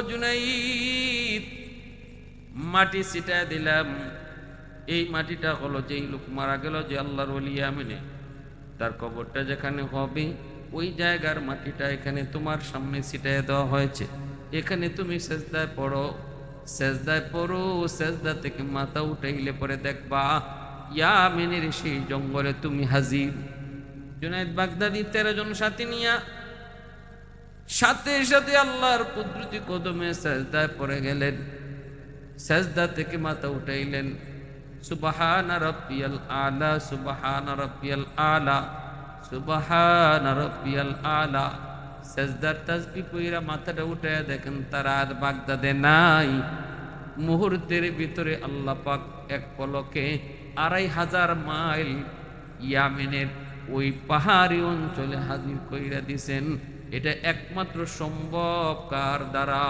জুনাইদ, মাটি ছিটায় দিলাম। এই মাটিটা হলো যেই লোক মারা গেল, যে আল্লাহর ওলি ইয়ামেনে, তার কবরটা যেখানে হবে ওই জায়গার মাটিটা এখানে তোমার সামনে ছিটায় দেওয়া হয়েছে। এখানে তুমি সেজদায় পড়ো, সেজদায় পড়ো, সেজদা থেকে মাথা উঠাইলে পরে দেখবা ইয়ামেনের সেই জঙ্গলে তুমি হাজির। জুনাইদ বাগদাদি 13 জন সাথী নিয়া সাথে সাথে আল্লাহর কুদরতি কদমে সেজদায় পড়ে গেলেন। সেজদা থেকে মাথা উঠাইলেন, সুবহান রাব্বিয়াল আলা, সুবহান রাব্বিয়াল আলা, সুবহান রাব্বিয়াল আলা। সেজদার তাসবিহ কইরা মাথাটা উঠায়া দেখেন তার আর বাগদাদে নাই। মুহূর্তের ভিতরে আল্লাহ পাক এক পলকে 2500 মাইল ইয়ামেনের ওই পাহাড়ি অঞ্চলে হাজির কইরা দিছেন। এটা একমাত্র সম্ভব কার দ্বারা?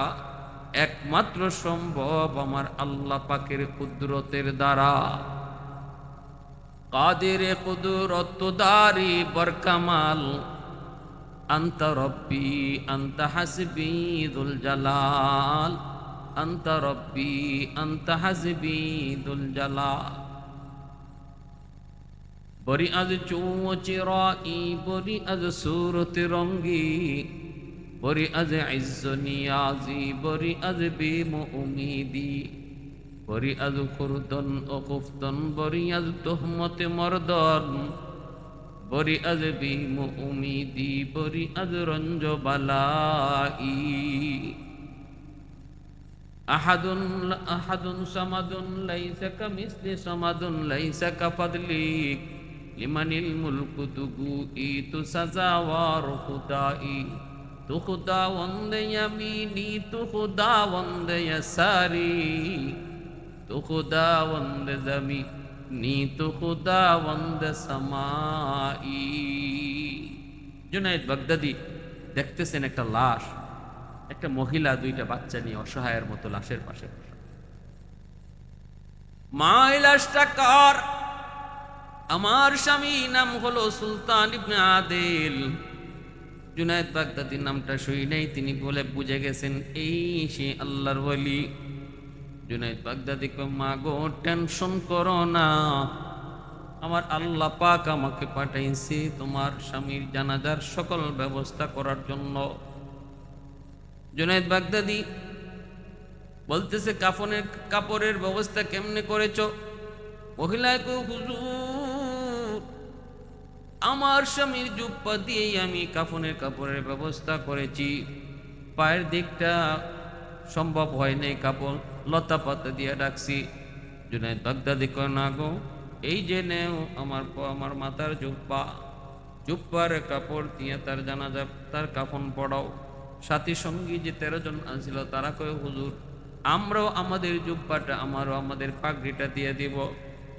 একমাত্র সম্ভব আমার আল্লাহ পাকের কুদরতের দ্বারা। কাদের কুদরত দারি বরকামাল, আনতা রব্বি আনতা হাসবি দুল জালাল, আনতা রব্বি আনতা হাসবি দুল জালাল। বরি আজ চৌচিরাই, বরি আজ সুরত রঙ্গি, বরি আজ ইজ্জ নিয়াজি, বরি আজ বিম উমিদি, বরি আজ খুরদন ও খুফতন, বরি আজ তোহমতে মর্দন, বরি আজ বিম উমিদি, বরি আজ রঞ্জ বালাই। আহাদুন আহাদুন সামাদুন লাইসা কামিসলি সামাদুন লাইসা কাফাদলিক, লিমানিল মুলকু তুগুই তু সাজাওয়ার খুদাই, তু খুদাওয়ান্দ ইয়ামিনি, তু খুদাওয়ান্দ ইয়াসারি, তু খুদাওয়ান্দ জামিনি, তু খুদাওয়ান্দ সামাই। জুনাইদ বাগদাদি দেখতেছেন একটা লাশ, একটা মহিলা 2টা বাচ্চা নিয়ে অসহায়ের মতো লাশের পাশে বসা। মা, এই লাশটা কার? আমার স্বামী, নাম হলো সুলতান ইবনে আদিল। জুনাইদ বাগদাদির নামটা শুই নাই, তিনি বলে বুঝে গেছেন এই সে আল্লাহর ওলি। জুনাইদ বাগদাদি কয়, মা গো টেনশন করো না, আমার আল্লাহ পাক আমাকে পাঠাইছে তোমার স্বামীর জানাজার সকল ব্যবস্থা করার জন্য। জুনাইদ বাগদাদি বলতেছে, কাফনের কাপড়ের ব্যবস্থা কেমনে করেছ? মহিলায় কয়, হুজুর আমার স্বামীর জুব্বা দিয়েই আমি কাফনের কাপড়ের ব্যবস্থা করেছি। পায়ের দিকটা সম্ভব হয় নাই, কাপড় লতা পাতা দিয়ে রাখছি। জুনাইদ বাগদাদি কয়, না গো, এই যে নেও আমার মাথার জুব্বা, জুব্বার কাপড় দিয়ে তার জানাজা তার কাফন পড়াও। সাথী সঙ্গী যে 13 জন আসছিল তারা কয়, হুজুর আমরাও আমাদের জুব্বাটা, আমারও আমাদের পাগড়িটা দিয়ে দিব,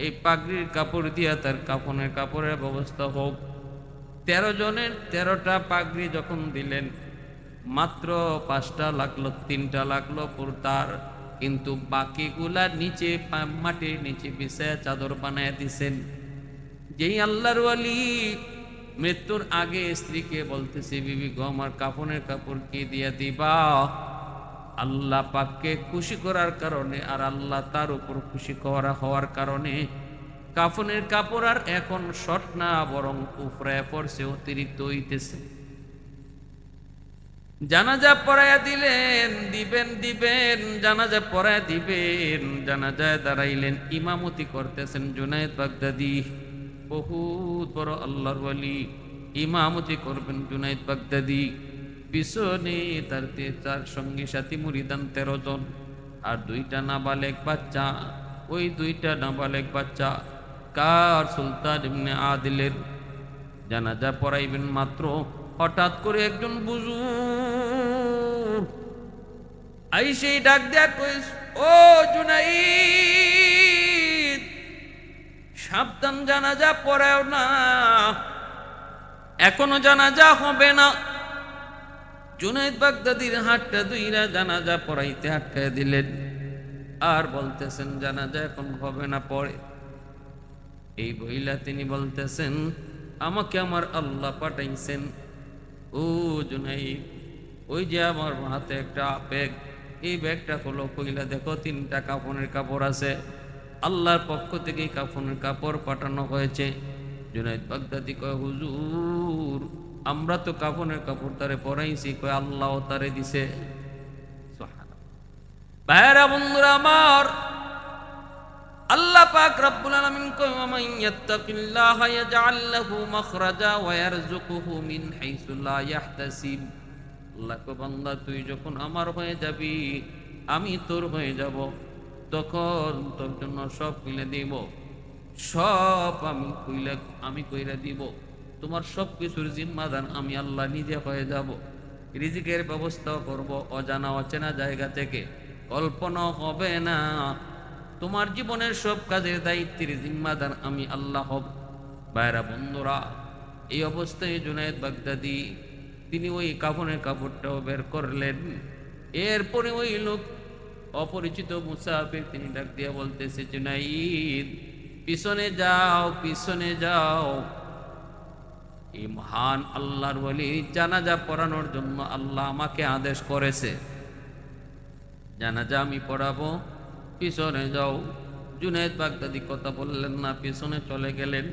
এই পাগড়ির কাপড় দিয়া তার কাফনের কাপড়ের ব্যবস্থা হোক। 13 জনের 13টা পাগড়ি যখন দিলেন, মাত্র 5টা লাগলো, 3টা লাগলো পুরতার, কিন্তু বাকিগুলা নিচে মাটির নিচে বিছায়া চাদর বানায় দিছেন। যেই আল্লাহর ওয়ালি মৃত্যুর আগে স্ত্রীকে বলতেছে, বিবি গো আমার কাফনের কাপড় কি দিয়া দিবা? আল্লাহ পাককে খুশি করার কারণে আর আল্লাহ তার উপর খুশি হওয়ার কারণে কাফনের কাপড় আর এখন শর্ট না, বরং উপরে পড়ছে, অতিরিক্ত হইতেছে। জানাজা পড়াইয়া দিলেন, দিবেন জানাজা পড়াইয়া দিবেন। জানাজায় দাঁড়াইলেন, ইমামতি করতেছেন জুনাইদ বাগদাদি, বহুত বড় আল্লাহর ওয়ালি। ইমামতি করবেন জুনাইদ বাগদাদি, পিছনে তার সঙ্গী সাথী মুরিদান 13 জন, আর 2টা নাবালেগ বাচ্চা। ওই 2টা নাবালেগ বাচ্চা কার? সুলতান ইবনে আদিলের। জানাজা পড়াইবেন মাত্র হঠাৎ করে একজন বুজুর্গ আইসেই ডাক দেয়া কইস, ও জুনাইদ সাবধান, জানাজা পড়াও না, এখনো জানাজা হবে না। জুনাইদ বাগদাদির হাতটা দুইরা জানাজা পড়াইতে আটকায় দিলেন, আর বলতেছেন জানাজা এখন হবে না, পড়ে। এই বইলা তিনি বলতেছেন, আমাকে আমার আল্লাহ পাঠাইছেন। ও জুনাইদ, ওই যে আমার হাতে একটা এই ব্যাগটা হলো, কইলা দেখো 3টা কাফনের কাপড় আছে, আল্লাহর পক্ষ থেকে কাফনের কাপড় পাঠানো হয়েছে। জুনাইদ বাগদাদি কয়, হুজুর আমরা তো কাফনের কাপড় তারে পরাইছি, কয় আল্লাহ তারে দিছে। সুবহানাল্লাহ। ভাইরা বন্ধুরা আমার, আল্লাহ পাক রব্বুল আলামিন কয়, ওয়া ইয়াত্তাকিল্লাহা ইয়াজআল লাহু মাখরাজা ওয়া ইয়ারযুকুহু মিন হাইসু লা ইয়াহতাসিব। আল্লাহ কয়, বান্দা তুই যখন আমার হয়ে যাবি, আমি তোর হয়ে যাব, তখন তোর জন্য সব খুলে দিব, সব আমি কইরা দিব। তোমার সব কিছুর জিম্মাদার আমি আল্লাহ নিজে হয়ে যাব। রিজিকের ব্যবস্থাও করব অজানা অচেনা জায়গা থেকে, কল্পনা হবে না। তোমার জীবনের সব কাজের দায়িত্বের জিম্মাদার আমি আল্লাহ হব। ভাইরা বন্ধুরা, এই অবস্থায় জুনায়েদ বাগদাদি তিনি ওই কাফনের কাপড়টাও বের করলেন। এরপরে ওই লোক অপরিচিত মুসাফির তিনি ডাক দিয়া বলতেছে, জুনাইদ পিছনে যাও, পিছনে যাও, এই মহান আল্লাহর ওয়ালি জানাজা পড়ানোর জন্য আল্লাহ আমাকে আদেশ করেছে, জানাজা আমি পড়াবো, পিছনে যাও। জুনায়েদ বাগদাদি কথা বললেন না, পিছনে চলে গেলেন।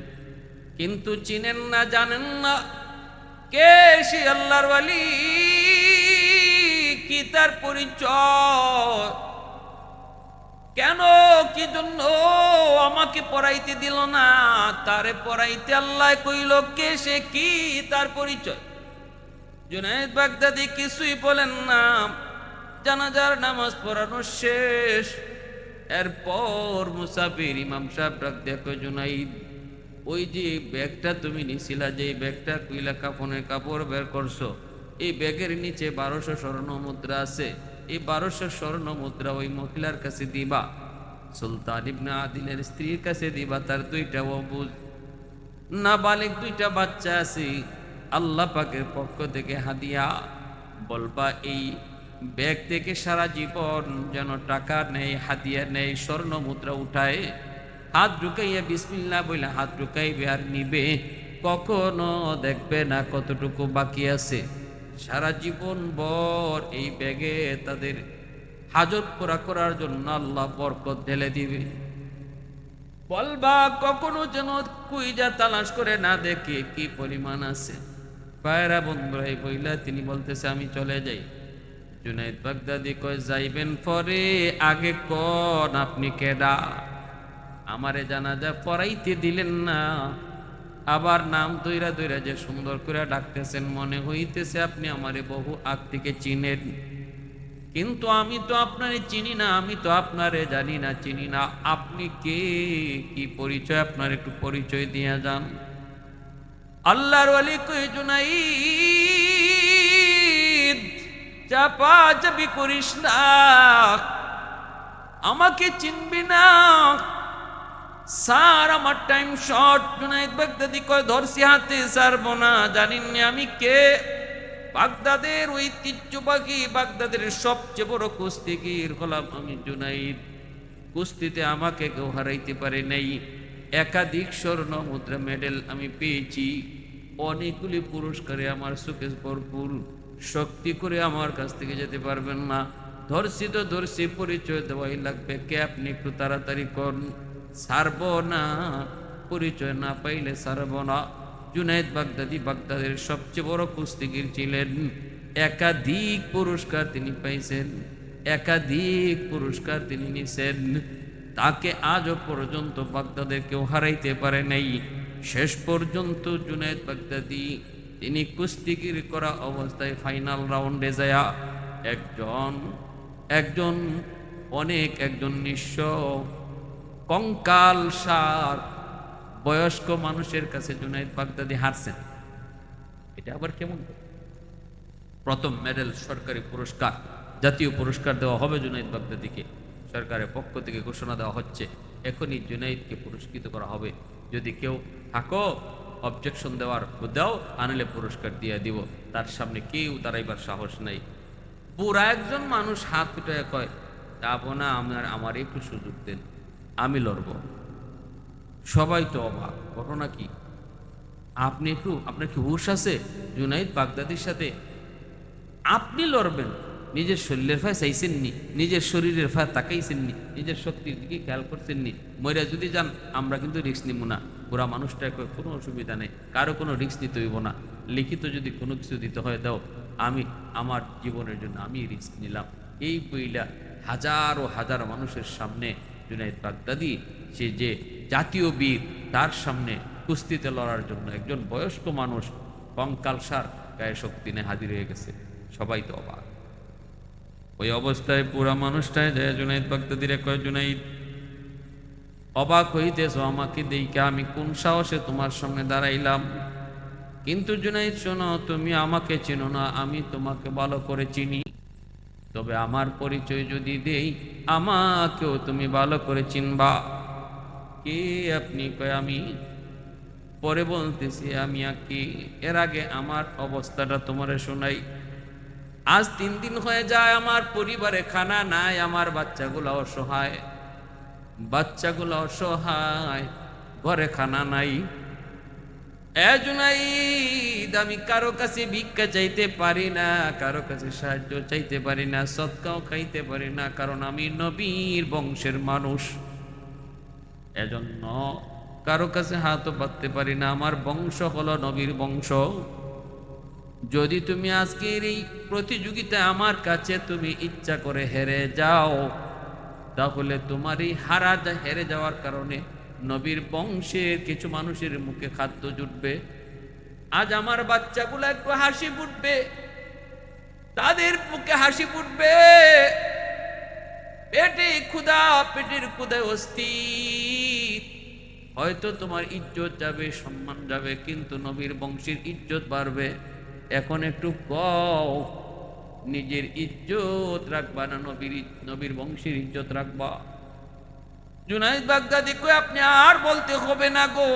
কিন্তু চিনেন না, জানেন না কে সে আল্লাহর ওয়ালি, কি তার পরিচয়, কেন কি জন্য আমাকে পড়াইতে দিল না, তারে পড়াইতে আল্লাহ কইল কে সে, কি তার পরিচয়। জুনায়েদ বাগদাদি কিছুই বলেন না। জানাজার নামাজ পড়ানো শেষ। এরপর মুসাফির ইমাম সাহেব ডাক দিয়া কয়, জুনাইদ ওই যে ব্যাগটা তুমি নিছিলা, যে ব্যাগটা কইলা কাফনের কাপড় বের করছো, এই ব্যাগের নিচে 1200 স্বর্ণ মুদ্রা আছে। এই 1200 স্বর্ণ মুদ্রা ওই মহিলার কাছে দিবা, সুলতান ইবনে আদিলের স্ত্রীর কাছে দিবা। তার 2টা অবুজ নাবালিগ 2টা বাচ্চা আছে, আল্লাহ পাকের পক্ষ থেকে হাদিয়া। বলবা এই ব্যাগ থেকে সারা জীবন যেন টাকা নেই, হাদিয়া নেই, স্বর্ণ মুদ্রা উঠায়, হাত ঢুকাইয়া বিসমিল্লাহ বলে হাত ঢুকাইবে আর নিবে, কখনো দেখবে না কতটুকু বাকি আছে। সারা জীবন ভর এই ব্যাগে তাদের হাজত পুরা করার জন্য আল্লাহ বরকত ঢেলে দিবে। বলবা কখনো যেন কুইজা তালাশ করে না দেখে কি পরিমাণ আছে। পায়রা বন্ধুরা এই বইলা তিনি বলতেছে, আমি চলে যাই। জুনায়েদ বাগদাদি কয়, যাইবেন পরে, আগে কোন আপনি কেডা, আমারে জানাজা পড়াইতে দিলেন না, আবার নাম দইরা দইরা যে সুন্দর করে ডাকতেছেন, মনে হইতেছে আপনি আমারে বহু আগ থেকে চিনেন, কিন্তু আমি তো আপনারে চিনি না, আমি তো আপনারে জানি না, চিনি না। আপনি কে, কি পরিচয়, আপনার একটু পরিচয় দিয়া যান। আল্লাহর ওয়ালি কয়, জুনাইদ চাপা চাপি করিস না, আমাকে চিনবি না স্যার, আমার টাইম শর্ট। জুনায়েদ বাগদাদি কয়, ধরছি হাতে, ছাড়বো না, জানিনি আমি কে। বাগদাদের ঐতিহ্যবাহী, বাগদাদের সবচেয়ে বড় কুস্তিগীর হলাম আমি জুনাইদ। কুস্তিতে আমাকে কেউ হারাইতে পারে নাই। একাধিক স্বর্ণ মুদ্রা মেডেল আমি পেয়েছি, অনেকগুলি পুরস্কারে আমার সুকেশ ভরপুর। শক্তি করে আমার কাছ থেকে যেতে পারবেন না। ধরছি তো ধরছি, পরিচয় দেওয়াই লাগবে। কে আপনি, একটু তাড়াতাড়ি করুন, ছাড়ব না, পরিচয় না পাইলে ছাড়ব না। জুনায়েদ বাগদাদি বাগদাদের সবচেয়ে বড় কুস্তিগীর ছিলেন। একাধিক পুরস্কার তিনি পাইছেন, একাধিক পুরস্কার তিনি নিছেন। তাকে আজও পর্যন্ত বাগদাদের কেউ হারাইতে পারে নাই। শেষ পর্যন্ত জুনায়েদ বাগদাদি তিনি কুস্তিগির করা অবস্থায় ফাইনাল রাউন্ডে যায় একজন নিঃস্ব কঙ্কাল সার বয়স্ক মানুষের কাছে জুনায়েদ বাগদাদি হারছেন। এটা আবার কেমন? প্রথম মেডেল, সরকারি পুরস্কার, জাতীয় পুরস্কার দেওয়া হবে জুনায়েদ বাগদাদিকে, সরকারের পক্ষ থেকে ঘোষণা দেওয়া হচ্ছে। এখনই জুনায়েদকে পুরস্কৃত করা হবে। যদি কেউ থাকো অবজেকশন দেওয়ার, দাও, আনলে পুরস্কার দিয়ে দিব। তার সামনে কেউ দাঁড়াইবার সাহস নাই। পুরা একজন মানুষ হাত উঠে কয়, যাবো না, আমার একটু সুযোগ দেন, আমি লড়ব। সবাই তো অবাক, ঘটনা কি? আপনি একটু, আপনার কি হুঁশ আছে? জুনায়েদ বাগদাদির সাথে আপনি লড়বেন? নিজের শরীরের ফায় চাইছেননি, নিজের শরীরের ফায় তাকাইছেননি, নিজের শক্তির দিকে খেয়াল করছেননি। মইরা যদি যান আমরা কিন্তু রিস্ক নিব না। পুরা মানুষটা কোনো অসুবিধা নেই, কারো কোনো রিস্ক নিতে হইব না। লিখিত যদি কোনো কিছু দিতে হয় দাও, আমি আমার জীবনের জন্য আমি রিস্ক নিলাম। এই বইলা হাজার ও হাজার মানুষের সামনে জুনাইদ বাগদাদি, সে যে জাতীয় বীর, তার সামনে কুস্তিতে লড়ার জন্য একজন বয়স্ক মানুষ কঙ্কালসার গায়ে শক্তি নিয়ে হাজির হয়ে গেছে। সবাই তো অবাক। ওই অবস্থায় পুরা মানুষটায় যায় জুনাইদ বাগদাদিরে কয়, জুনাইদ অবাক হইতেছ আমাকে দেইকা, আমি কোন সাহসে তোমার সামনে দাঁড়াইলাম? কিন্তু জুনাইদ শোনো, তুমি আমাকে চেনো না, আমি তোমাকে ভালো করে চিনি। তবে আমার পরিচয় যদি দেই, আমাকেও তুমি ভালো করে চিনবা। কে আপনি? কয় আমি পরে বলতেছি আমি কি। এর আগে আমার অবস্থাটা তোমারে শোনাই। আজ 3 দিন হয়ে যায় আমার পরিবারে খানা নাই, আমার বাচ্চাগুলো অসহায়, বাচ্চাগুলো অসহায়, ঘরে খানা নাই। এ জুনাইদ, আমি কারো কাছে ভিক্ষা চাইতে পারি না, কারো কাছে সাহায্য চাইতে পারি না, সদকাও খাইতে পারি না, কারণ আমি নবীর বংশের মানুষ। এজন্য কারো কাছে হাতও পাততে পারি না, আমার বংশ হলো নবীর বংশ। যদি তুমি আজকের এই প্রতিযোগিতায় আমার কাছে তুমি ইচ্ছা করে হেরে যাও, তাহলে তোমার এই হেরে যাওয়ার কারণে নবীর বংশের কিছু মানুষের মুখে খাদ্য জুটবে। আজ আমার বাচ্চাগুলো একটু হাসি ফুটবে, তাদের মুখে হাসি ফুটবে। পেটের ক্ষুধায় অস্থির। হয়তো তোমার ইজ্জত যাবে, সম্মান যাবে, কিন্তু নবীর বংশের ইজ্জত বাড়বে। এখন একটু কও, নিজের ইজ্জত রাখবা না নবীর বংশের ইজ্জত রাখবা? জুনাইদ বাগদাদি কই, আপনি আর বলতে হবে না গো,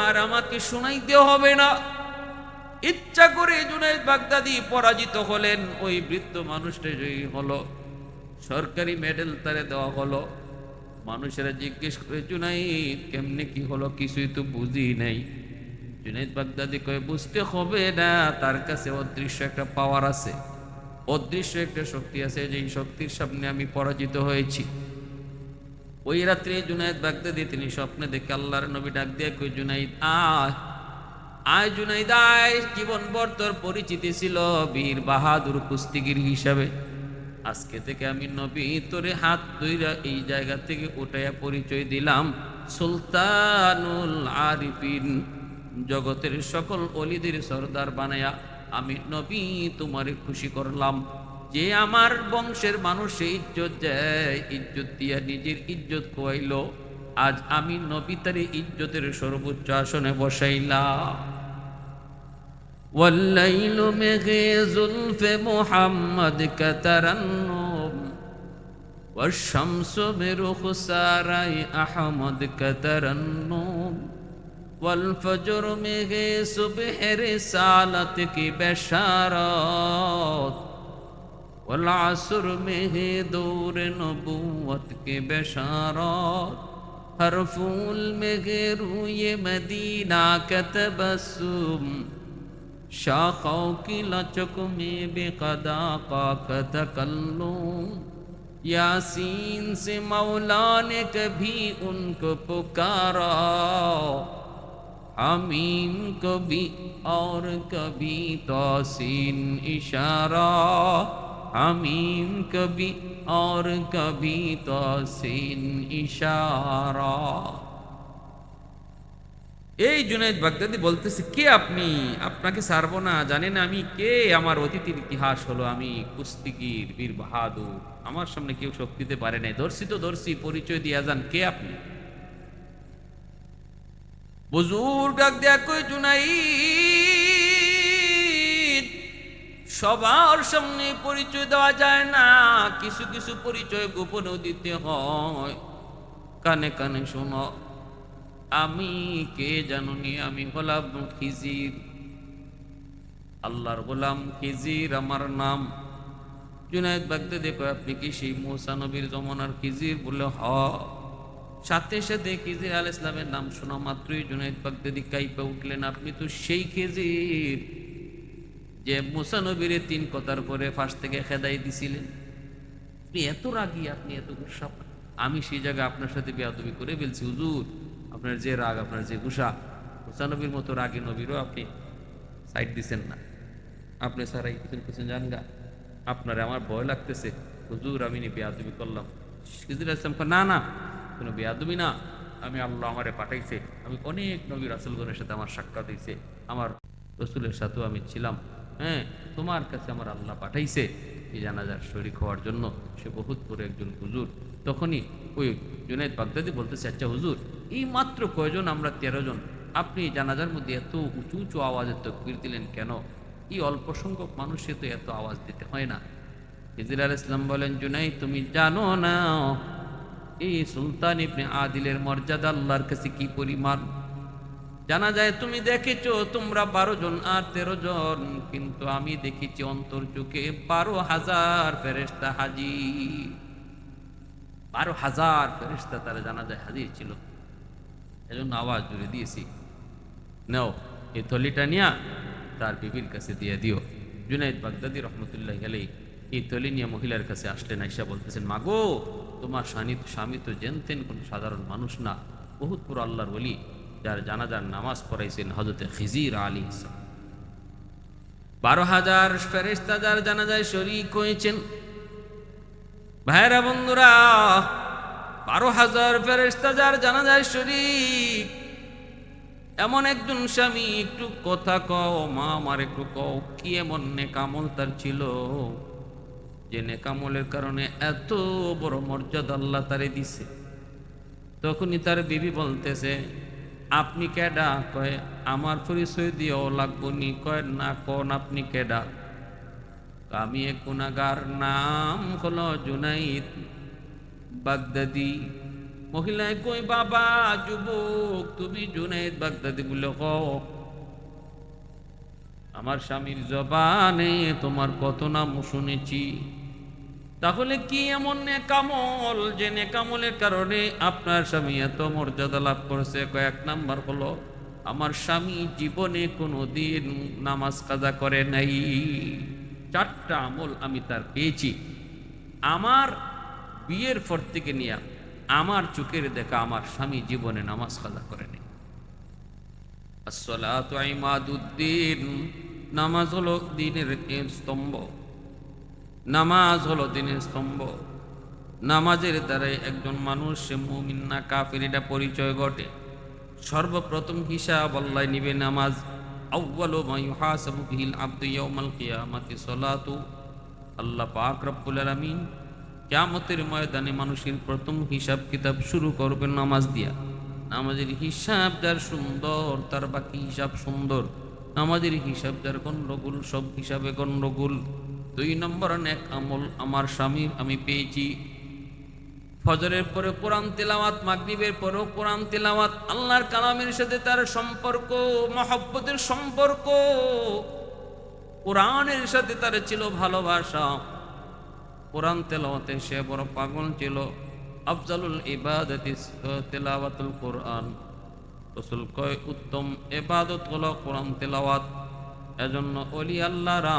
আর আমাকে শোনাইতে হবে না। ইচ্ছা করে জুনাইদ বাগদাদি পরাজিত হলেন। ওই বৃদ্ধ মানুষটা জয়ী হলো, সরকারি মেডেল তারে দেওয়া হলো। মানুষেরা জিজ্ঞেস করে, জুনাইদ কেমনে কি হলো? কিছুই তো বুঝি নাই। জুনাইদ বাগদাদি কয়ে, বুঝতে হবে না, তার কাছে অদৃশ্য একটা পাওয়ার আছে, অদৃশ্য একটা শক্তি আছে, যেই শক্তির সামনে আমি পরাজিত হয়েছি। ওই রাত্রে জুনাইদ বাগদাদি তিনি স্বপ্নে দেখে আল্লাহর নবী ডাক দিয়ে কই, জুনাইদ আয়, আয় জুনাইদ আয়। জীবনভর তোর পরিচিতি ছিল বীর বাহাদুর কুস্তিগির হিসাবে। আজকে থেকে আমি নবী তোরে হাত ধইরা এই জায়গা থেকে উঠাইয়া পরিচয় দিলাম সুলতানুল আরিফিন, জগতের সকল অলিদের সরদার বানায়া আমি নবী তোমারে খুশি করলাম। যে আমার বংশের মানুষে ইজ্জত দেয়, ইজ্জত দিয়া নিজের ইজ্জত খোয়াইল, আজ আমি নবী তারে ইজ্জতের সর্বোচ্চ আসনে বসাইলাম। والليل مغي زلف محمد كترنم والشمس برخساري أحمد كترنم والفجر مغي صبح رسالتك بشارات والعصر مغي دور نبوتك بشارات ہر پھول میں روی مدینہ کا تبسم شاخوں کی لچک میں بے قدا کا تکلم یاسین سے مولا نے کبھی ان کو پکارا حمیم کبھی اور کبھی توسین اشارہ حمیم کبھی اور کبھی توسین اشارہ। এই জুনাইদ বাগদাদি বলতেছে, কে আপনি? আপনাকে ছাড়বো না, জানেন আমি কে? আমার অতীতের ইতিহাস হলো আমি কুস্তিগির বীর বাহাদুর, আমার সামনে কেউ শক্তি দিতে পারে নাই। ধরছি তো ধরছি, পরিচয় দিয়া যান, কে আপনি? বুজুর্গ ডাক দেয়া কই, জুনাইদ সবার সামনে পরিচয় দেওয়া যায় না, কিছু কিছু পরিচয় গোপনেও দিতে হয়। কানে কানে শোনো, আমি কে জানুনি? আমি হলাম খিজির, আল্লাহর গোলাম খিজির আমার নাম। জুনাইদ বাগদাদি কয়, আপনি কি সেই মুসা নবীর জমানার খিজির? বলে হ। সাথে সাথে খিজির আলাইহিস সালামের নাম শোনা মাত্রই জুনাইদ বাগদাদি কাইপা উঠলেন, আপনি তো সেই খিজির যে মুসা নবীরে 3 কথার পরে ফাঁস থেকে খেদাই দিছিলেন। আপনি এত রাগী, আপনি এত গুসা, আমি সেই জায়গায় আপনার সাথে বেয়াদবি করে ফেলছি হুজুর। আপনার যে রাগ, আপনার যে গুসা, মুসা নবীর মতো রাগী নবীরও আপনি সাইড দিচ্ছেন না, আপনি সারাই পিছন পিছন যান গা, আপনার আমার ভয় লাগতেছে হুজুর, আমি বেয়াদবি করলাম। খিজির আলাইহিস সালাম না না, কোনো বেয়াদবি না, আমি আল্লাহ আমারে পাঠাইছে, আমি অনেক নবী রাসূলগণের সাথে আমার সাক্ষাৎ হয়েছে, আমার রসুলের সাথেও আমি ছিলাম, হ্যাঁ, তোমার কাছে আমার আল্লাহ পাঠাইছে এই জানাজার শরীক হওয়ার জন্য। সে বহুত বড় একজন হুজুর। তখনই ওই জুনাইদ বাগদাদি বলতেছে, আচ্ছা হুজুর, এই মাত্র কয়জন? আমরা 13 জন, আপনি জানাজার মধ্যে এত উঁচু উঁচু আওয়াজের তাকবীর দিলেন কেন? এই অল্প সংখ্যক মানুষে তো এত আওয়াজ দিতে হয় না। খিজির আলাইহিস সালাম বলেন, জুনাইদ তুমি জানো না এই সুলতান ইবনে আদিলের মর্যাদা আল্লাহর কাছে কি পরিমাণ? জানা যায় তুমি দেখেছো তোমরা 12 জন আর 13 জন, কিন্তু আমি দেখেছি অন্তর চোখে 12,000 ফেরেশতা হাজির। 12,000 ফেরেশতা তারা জানা যায় হাজির ছিল। এজন্য আওয়াজ জুড়ে দিয়েছি, নাও এই থলিটা নিয়ে তার বিবির কাছে দিয়ে দিও। জুনাইদ বাগদাদি রহমতুল্লাহ আলাইহি এই থলি নিয়ে মহিলার কাছে আসলেন। আয়েশা বলতেছেন, মাগো তোমার স্বামী তো জেনতেন কোন সাধারণ মানুষ না, বহুত বড় আল্লাহর ওলি, যার জানাজার নামাজ পড়াইছেন হযরতে খিজির আলাইহিস সালাম। 12,000 ফেরেশতা যার জানাজায় শরীক হয়েছেন। ভাইরা বন্ধুরা, 12,000 ফেরেশতা যার জানাজায় শরীক, এমন একজন স্বামী, একটু কথা কও মা, আমার একটু কও, কি এমন নেকামল তার ছিল যে নেকামলের কারণে এত বড় মর্যাদা আল্লাহ তারে দিছে? তখনই তার বিবি বলতেছে, আপনি কেডা? কয় আমার পরিচয় দিও লাগবো নি? কয় না, কোন আপনি কেডা? আমি এক গুনাহগার, নাম হলো জুনাইদ বাগদাদি। মহিলায় কই, বাবা যুবক, তুমি জুনাইদ বাগদাদি বলে কও? আমার স্বামীর জবানে তোমার কত নাম শুনেছি। তাহলে কি এমন নেকামল যে নেকামলের কারণে আপনার স্বামী এত মর্যাদা লাভ করেছে? কয়েক নাম্বার হলো, আমার স্বামী জীবনে কোনো দিন নামাজ কাজা করে নাই। 4টা আমল আমি তার পেয়েছি। আমার বিয়ের পর থেকে নিয়ে আমার চোখের দেখা আমার স্বামী জীবনে নামাজ কাজা করে নাই। আসসালাতু ইমাদুদ্দিন, নামাজ হলো দ্বীনের স্তম্ভ। নামাজ হলো দ্বীনের স্তম্ভ। নামাজের দ্বারাই একজন মানুষ সে মুমিন না কাফির এটা পরিচয় ঘটে। সর্বপ্রথম হিসাব আল্লাহ নিবে নামাজ। আউয়ালু মা ইউহাসাবু বিহিল আবদু ইয়াউমাল কিয়ামাতি সালাতু। আল্লাহ পাক রব্বুল আলামিন কিয়ামতের ময়দানে মানুষের প্রথম হিসাব কিতাব শুরু করবেন নামাজ দিয়া। নামাজের হিসাব যার সুন্দর, তার বাকি হিসাব সুন্দর। নামাজের হিসাব যার গন্ডগোল, সব হিসাবে গন্ডগোল। 2 নম্বর নেক আমল আমার স্বামীর আমি পেয়েছি। ফজরের পরে কোরআন তেলাওয়াত, মাগরিবের পরেও কোরআন তেলাওয়াত, আল্লাহর কালামের সাথে তার সম্পর্ক, মহব্বতের সম্পর্ক, কোরআনের সাথে তার ছিল ভালোবাসা। কোরআন তেলাওয়াতে সে বড় পাগল ছিল। আফজালুল ইবাদাতি তেলাওয়াতুল কোরআন। রাসূল কয় উত্তম ইবাদত হলো কোরআন তেলাওয়াত। এজন্য ওলি আল্লাহরা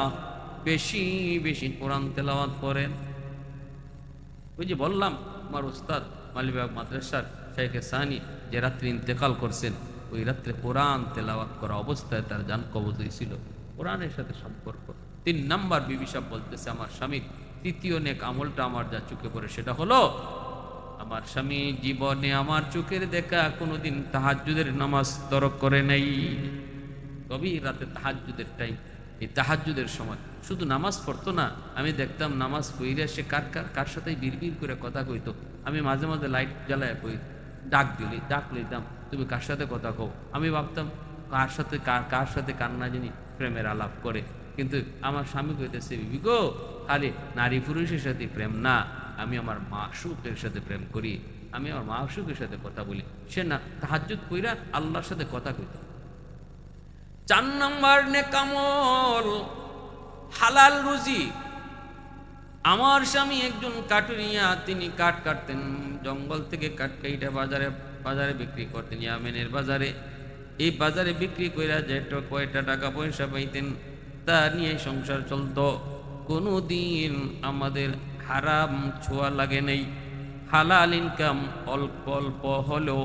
বেশি বেশি কোরআন তেলাওয়াত করেন। ওই যে বললাম, আমার উস্তাদ মালিবাগ মাদ্রাসার শেখে সানি যে রাত্রে ইন্তেকাল করছেন, ওই রাত্রে কোরআন তেলাওয়াত করা অবস্থায় তার জান কবজ হয়েছিল। কোরআনের সাথে সম্পর্ক। 3 নাম্বার বিবি সাহেব বলতেছে, আমার স্বামীর তৃতীয় নেক আমলটা আমার যা চোখে পড়ে সেটা হলো, আমার স্বামী জীবনে আমার চোখের দেখা কোনোদিন তাহাজ্জুদের নামাজ তরক করে নাই। গভীর রাতে তাহাজ্জুদের টাইম, এই তাহাজ্জুদের সময় শুধু নামাজ পড়তো না, আমি দেখতাম নামাজ পড়িয়া সে কার সাথে বিড়বিড় করে কথা কইতো। আমি মাঝে মাঝে লাইট জ্বালায় কই, ডাক লইতাম, তুমি কার সাথে কথা কও। আমি ভাবতাম কার সাথে কান্না জানি প্রেমের আলাপ করে। কিন্তু আমার স্বামী কইতেছে, বিবি গো, খালি নারী পুরুষের সাথে প্রেম না, আমি আমার মাশউকের সাথে প্রেম করি, আমি আমার মাশউকের সাথে কথা বলি। সে না তাহাজ্জুদ কইরা আল্লাহর সাথে কথা কইতো। 4 নম্বর নেক আমল হালাল রুজি। আমার স্বামী একজন কাটুরিয়া, তিনি কাঠ কাটতেন, জঙ্গল থেকে কাঠ কাইটা বাজারে বিক্রি করতেন, ইয়ামেনের বাজারে। এই বাজারে বিক্রি কইরা যে কয়টা টাকা পয়সা পাইতেন, তা নিয়ে সংসার চলতো। কোনো দিন আমাদের হারাম ছোঁয়া লাগে নেই। হালাল ইনকাম অল্প অল্প হলেও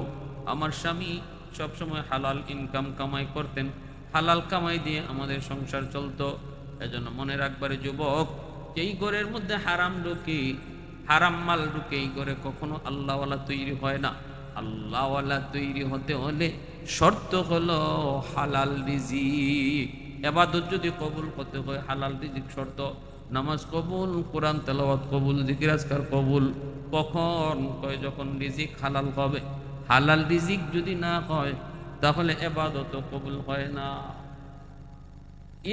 আমার স্বামী সবসময় হালাল ইনকাম কামাই করতেন, হালাল কামাই দিয়ে আমাদের সংসার চলতো। এজন্য মনে রাখবারে যুবক, যেই ঘরের মধ্যে হারাম ঢুকে, হারাম মাল ঢুকে, এই ঘরে কখনো আল্লাহওয়ালা তৈরি হয় না। আল্লাহওয়ালা তৈরি হতে হলে শর্ত হলো হালাল রিজিক। এবাদত যদি কবুল করতে হয় হালাল রিজিক শর্ত। নামাজ কবুল, কোরআন তেলাওয়াত কবুল, জিকির আজকার কবুল। কখন কয়? যখন রিজিক হালাল হবে। হালাল রিজিক যদি না হয় তাহলে এবাদত কবুল হয় না।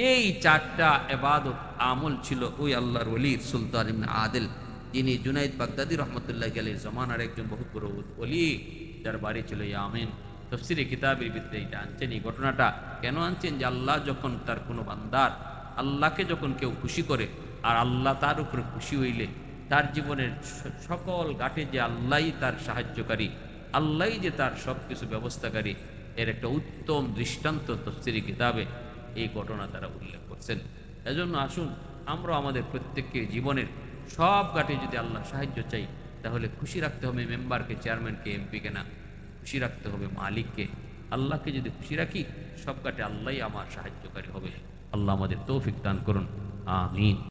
এই চারটা এবাদত আমল ছিল ওই আল্লাহর ওলি সুলতান ইবনে আদিল, যিনি জুনাইদ বাগদাদি রহমতুল্লাহ আলাইহির জমানার একজন বহুত বড় ওলি, যার বাড়ি ছিল ইয়ামেন। তাফসীরে কিতাবের ভিতরে এটা আনছেন। এই ঘটনাটা কেন আনছেন? যে আল্লাহ যখন তার কোনো বান্দার, আল্লাহকে যখন কেউ খুশি করে আর আল্লাহ তার উপরে খুশি হইলে তার জীবনের সকল ঘাটে যে আল্লাহই তার সাহায্যকারী, আল্লাহই যে তার সব কিছু ব্যবস্থাকারী, এর একটা উত্তম দৃষ্টান্ত তাফসীরে কিতাবে এই ঘটনা তারা উল্লেখ করছেন। এজন্য আসুন আমরা আমাদের প্রত্যেকের জীবনের সব ঘাটে যদি আল্লাহ সাহায্য চাই, তাহলে খুশি রাখতে হবে মেম্বারকে, চেয়ারম্যানকে, এমপিকে না, খুশি রাখতে হবে মালিককে। আল্লাহকে যদি খুশি রাখি, সব ঘাটে আল্লাহই আমার সাহায্যকারী হবে। আল্লাহ আমাদের তৌফিক দান করুন, আমিন।